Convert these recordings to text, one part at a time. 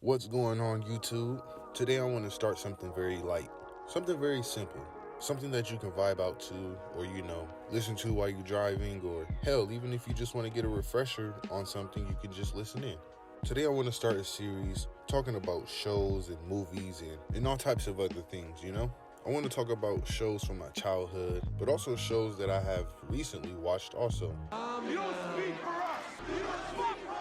What's going on, YouTube? Today I want to start something very light, something very simple, something that you can vibe out to, or listen to while you're driving, or hell, even if you just want to get a refresher on something, you can just listen in. Today I want to start a series talking about shows and movies and all types of other things, I want to talk about shows from my childhood, but also shows that I have recently watched also. You don't speak for us! You don't speak for us!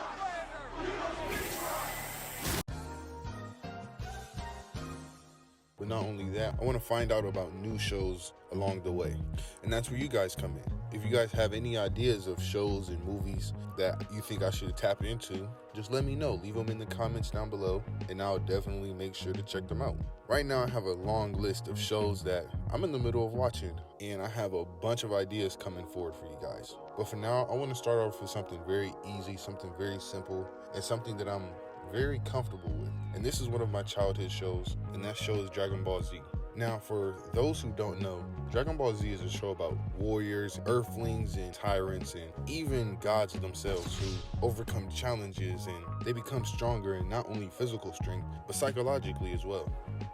But not only that, I want to find out about new shows along the way. And that's where you guys come in. If you guys have any ideas of shows and movies that you think I should tap into, just let me know. Leave them in the comments down below, and I'll definitely make sure to check them out. Right now, I have a long list of shows that I'm in the middle of watching, and I have a bunch of ideas coming forward for you guys. But for now, I want to start off with something very easy, something very simple, and something that I'm very comfortable with. And this is one of my childhood shows, and that show is Dragonball Z. Now, for those who don't know, Dragon Ball Z is a show about warriors, earthlings, and tyrants, and even gods themselves who overcome challenges and they become stronger in not only physical strength, but psychologically as well.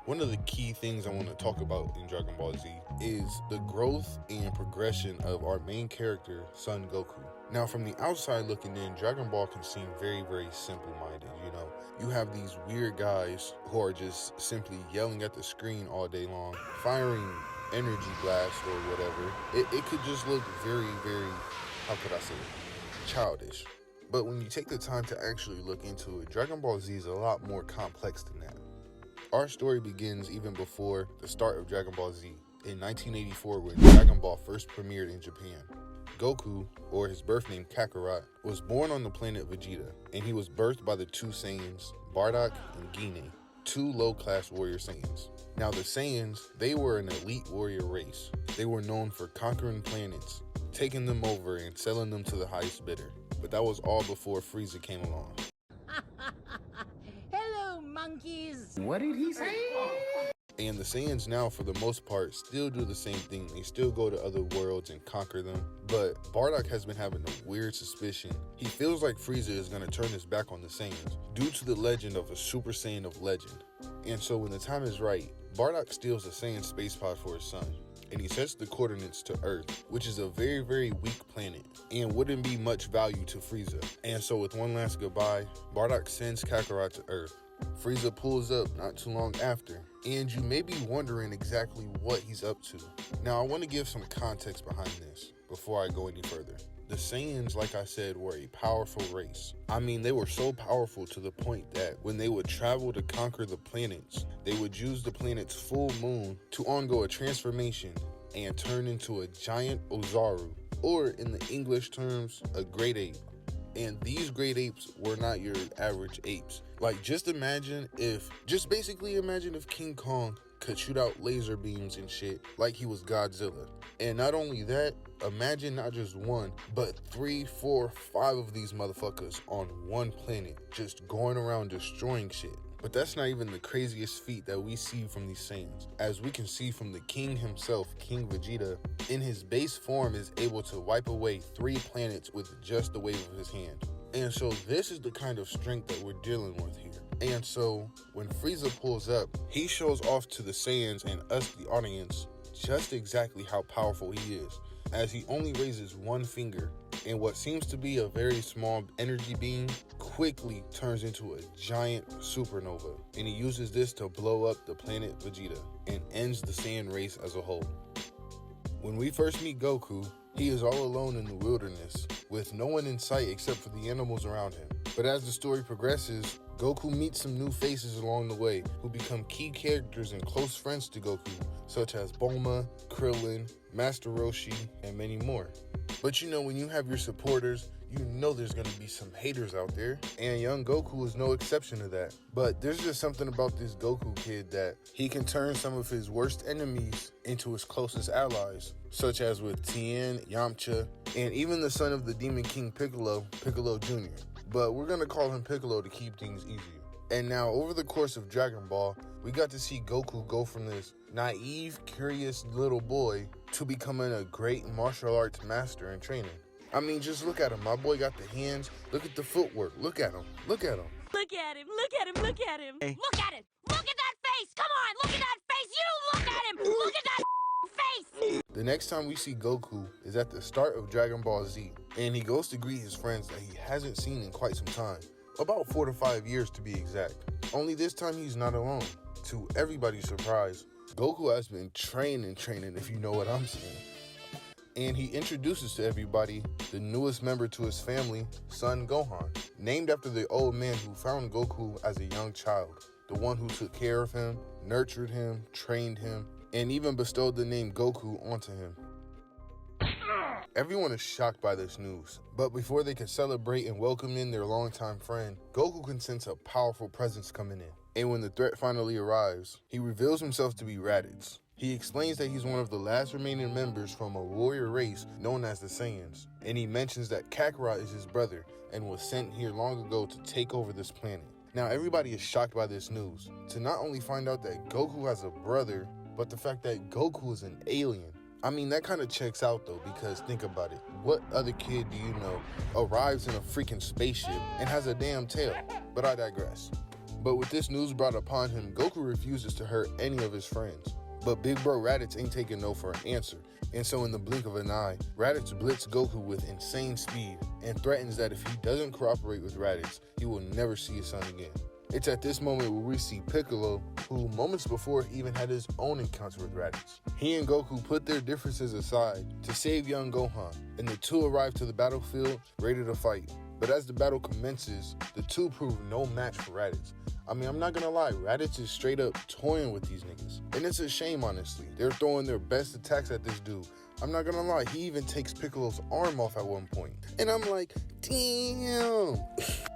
One of the key things I want to talk about in Dragon Ball Z is the growth and progression of our main character, Son Goku. Now, from the outside looking in, Dragon Ball can seem very, very simple-minded, You have these weird guys who are just simply yelling at the screen all day long, firing energy blasts or whatever. It could just look very, very, how could I say it, childish. But when you take the time to actually look into it, Dragon Ball Z is a lot more complex than that. Our story begins even before the start of Dragon Ball Z in 1984 when Dragon Ball first premiered in Japan. Goku, or his birth name Kakarot, was born on the planet Vegeta, and he was birthed by the two Saiyans, Bardock and Gine, two low-class warrior Saiyans. Now the Saiyans, they were an elite warrior race. They were known for conquering planets, taking them over and selling them to the highest bidder. But that was all before Frieza came along. Hello, monkeys! What did he say? And the Saiyans now, for the most part, still do the same thing. They still go to other worlds and conquer them. But Bardock has been having a weird suspicion. He feels like Frieza is going to turn his back on the Saiyans due to the legend of a Super Saiyan of legend. And so when the time is right, Bardock steals a Saiyan space pod for his son. And he sets the coordinates to Earth, which is a very, very weak planet and wouldn't be much value to Frieza. And so with one last goodbye, Bardock sends Kakarot to Earth. Frieza pulls up not too long after, and you may be wondering exactly what he's up to. Now, I want to give some context behind this before I go any further. The Saiyans, like I said, were a powerful race. I mean, they were so powerful to the point that when they would travel to conquer the planets, they would use the planet's full moon to undergo a transformation and turn into a giant Ozaru, or in the English terms, a great ape. And these great apes were not your average apes. Like, just basically imagine if King Kong could shoot out laser beams and shit like he was Godzilla. And not only that, imagine not just one, but 3, 4, 5 of these motherfuckers on one planet, just going around destroying shit. But that's not even the craziest feat that we see from these Saiyans. As we can see from the king himself, King Vegeta, in his base form is able to wipe away 3 planets with just the wave of his hand. And so this is the kind of strength that we're dealing with here. And so when Frieza pulls up, he shows off to the Saiyans and us, the audience, just exactly how powerful he is, as he only raises one finger, and what seems to be a very small energy beam quickly turns into a giant supernova, and he uses this to blow up the planet Vegeta and ends the Saiyan race as a whole. When we first meet Goku, he is all alone in the wilderness with no one in sight except for the animals around him. But as the story progresses, Goku meets some new faces along the way who become key characters and close friends to Goku, such as Bulma, Krillin, Master Roshi, and many more. But when you have your supporters, there's going to be some haters out there, and young Goku is no exception to that. But there's just something about this Goku kid that he can turn some of his worst enemies into his closest allies, such as with Tien, Yamcha, and even the son of the Demon King Piccolo, Piccolo Jr. But we're going to call him Piccolo to keep things easier. And now, over the course of Dragon Ball, we got to see Goku go from this naive, curious little boy to becoming a great martial arts master and trainer. I mean, just look at him. My boy got the hands. Look at the footwork. Look at him. Look at him. Look Look at him. Look at him. Look at him. Hey. Look at him. Look at that face. Come on. Look at that face. You look at him. Look at that face. The next time we see Goku is at the start of Dragon Ball Z, and he goes to greet his friends that he hasn't seen in quite some time. About 4 to 5 years to be exact. Only this time he's not alone. To everybody's surprise, Goku has been training, if you know what I'm saying. And he introduces to everybody the newest member to his family, son Gohan, named after the old man who found Goku as a young child, the one who took care of him, nurtured him, trained him, and even bestowed the name Goku onto him. Everyone is shocked by this news, but before they can celebrate and welcome in their longtime friend, Goku can sense a powerful presence coming in. And when the threat finally arrives, he reveals himself to be Raditz. He explains that he's one of the last remaining members from a warrior race known as the Saiyans, and he mentions that Kakarot is his brother and was sent here long ago to take over this planet. Now everybody is shocked by this news, to not only find out that Goku has a brother, but the fact that Goku is an alien. I mean, that kind of checks out though, because think about it. What other kid do you know arrives in a freaking spaceship and has a damn tail? But I digress. But with this news brought upon him, Goku refuses to hurt any of his friends. But Big Bro Raditz ain't taking no for an answer. And so in the blink of an eye, Raditz blitzes Goku with insane speed and threatens that if he doesn't cooperate with Raditz, he will never see his son again. It's at this moment where we see Piccolo, who moments before even had his own encounter with Raditz. He and Goku put their differences aside to save young Gohan, and the two arrive to the battlefield ready to fight. But as the battle commences, the two prove no match for Raditz. I mean, I'm not gonna lie, Raditz is straight up toying with these niggas. And it's a shame, honestly. They're throwing their best attacks at this dude. I'm not gonna lie, he even takes Piccolo's arm off at one point. And I'm like, damn.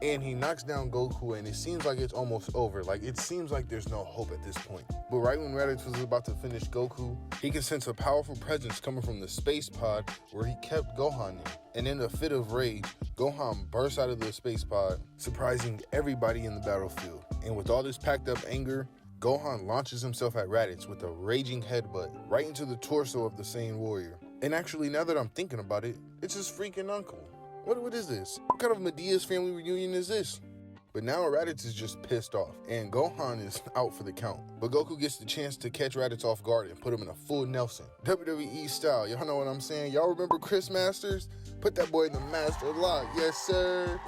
And he knocks down Goku, and it seems like it's almost over. Like, it seems like there's no hope at this point. But right when Raditz was about to finish Goku, he can sense a powerful presence coming from the space pod where he kept Gohan in. And in a fit of rage, Gohan bursts out of the space pod, surprising everybody in the battlefield. And with all this packed up anger, Gohan launches himself at Raditz with a raging headbutt right into the torso of the Saiyan warrior. And actually, now that I'm thinking about it, it's his freaking uncle. What is this? What kind of Medea's family reunion is this? But now Raditz is just pissed off, and Gohan is out for the count. But Goku gets the chance to catch Raditz off guard and put him in a full Nelson, WWE style. Y'all know what I'm saying? Y'all remember Chris Masters? Put that boy in the master lock. Yes, sir.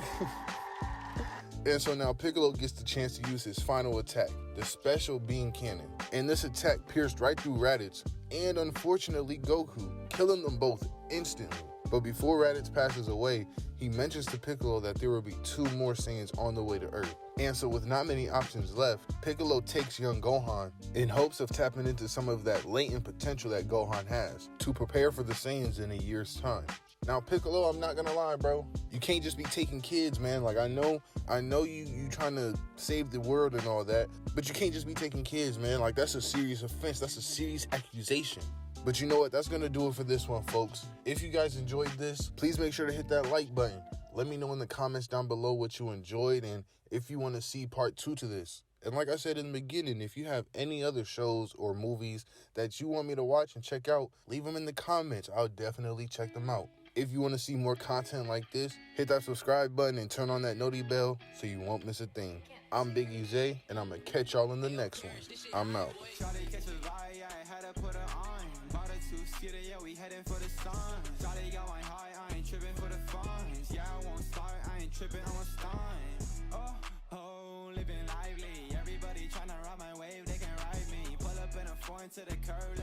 And so now Piccolo gets the chance to use his final attack, the special beam cannon. And this attack pierced right through Raditz and unfortunately Goku, killing them both instantly. But before Raditz passes away, he mentions to Piccolo that there will be 2 more Saiyans on the way to Earth. And so with not many options left, Piccolo takes young Gohan in hopes of tapping into some of that latent potential that Gohan has to prepare for the Saiyans in a year's time. Now, Piccolo, I'm not gonna lie, bro. You can't just be taking kids, man. Like, I know you trying to save the world and all that, but you can't just be taking kids, man. Like, that's a serious offense. That's a serious accusation. But you know what? That's gonna do it for this one, folks. If you guys enjoyed this, please make sure to hit that like button. Let me know in the comments down below what you enjoyed and if you want to see part 2 to this. And like I said in the beginning, if you have any other shows or movies that you want me to watch and check out, leave them in the comments. I'll definitely check them out. If you want to see more content like this, hit that subscribe button and turn on that noti bell so you won't miss a thing. I'm Big Easy, and I'm going to catch y'all in the next one. I'm out. Living lively, everybody tryna ride my wave, they can ride me. Pull up in a foreign to the curb.